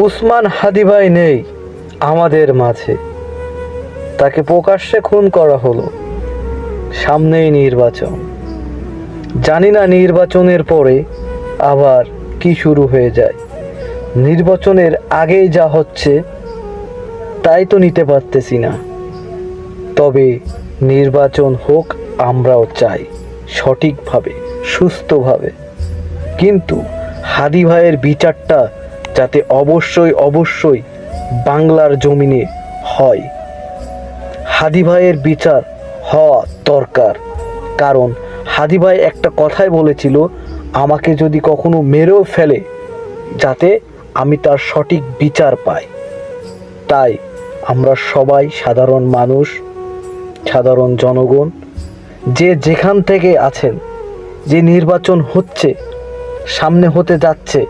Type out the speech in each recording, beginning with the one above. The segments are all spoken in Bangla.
উসমান হাদি ভাই নেই আমাদের মাঝে, তাকে প্রকাশ্যে খুন করা হলো। সামনেই নির্বাচন, জানি না নির্বাচনের পরে আবার কি শুরু হয়ে যায়। নির্বাচনের আগেই যা হচ্ছে তাই তো নিতে পারতেছি না। তবে নির্বাচন হোক, আমরাও চাই সঠিকভাবে, সুস্থভাবে। কিন্তু হাদি ভাইয়ের বিচারটা যাতে অবশ্যই বাংলার জমিনে হয়। হাদি ভাইয়ের বিচার হওয়া দরকার। কারণ হাদি ভাই একটা কথাই বলেছিল, আমাকে যদি কখনো মেরেও ফেলে যাতে আমি তার সঠিক বিচার পাই। তাই আমরা সবাই সাধারণ মানুষ, সাধারণ জনগণ, যে যেখান থেকে আছেন, যে নির্বাচন হচ্ছে, সামনে হতে যাচ্ছে,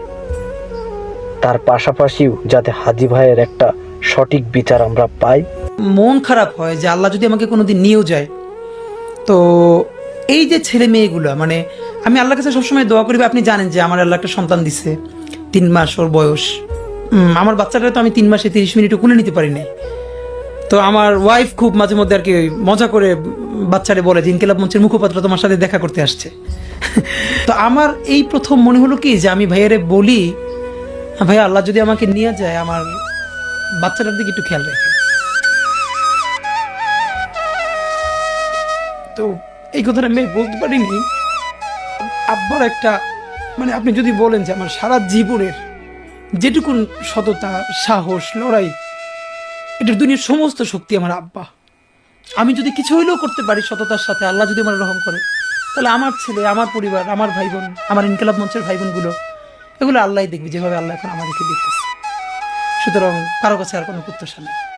তার পাশাপাশিও যাতে হাদি ভাইয়ের একটা সঠিক বিচার আমরা পাই। মন খারাপ হয় যে আল্লাহ যদি আমাকে কোনোদিন নিয়েও যায়, তো এই যে ছেলে মেয়েগুলো, মানে আমি আল্লাহর কাছে সবসময় দোয়া করি। আপনি জানেন যে আমার আল্লাহ একটা সন্তান দিচ্ছে, 3 মাস ওর বয়স। আমার বাচ্চাটা তো আমি 3 মাসে 30 মিনিটও কোলে নিতে পারি নাই। তো আমার ওয়াইফ খুব মাঝে মধ্যে আর কি মজা করে বাচ্চারে বলে যে ইনকিলাব মঞ্চের মুখপাত্র তোমার সাথে দেখা করতে আসছে। তো আমার এই প্রথম মনে হলো কি যে আমি ভাইয়ারে বলি, ভাইয়া আল্লাহ যদি আমাকে নিয়ে যায়, আমার বাচ্চাটার দিকে একটু খেয়াল রাখেন। তো এই কথাটা আমি বলতে পারিনি। আব্বার একটা, মানে আপনি যদি বলেন যে আমার সারা জীবনের যেটুকুন সততা, সাহস, লড়াই, এটার দুনিয়ার সমস্ত শক্তি আমার আব্বা। আমি যদি কিছু হইলেও করতে পারি সততার সাথে, আল্লাহ যদি আমার রহম করে, তাহলে আমার ছেলে, আমার পরিবার, আমার ভাই বোন, আমার ইনকিলাব মঞ্চের ভাই বোনগুলো, এগুলো আল্লাহ দেখবে যেভাবে আল্লাহ এখন আমাদেরকে দেখতেছে। সুতরাং কারো কাছে আর কোনো প্রত্যাশা নেই।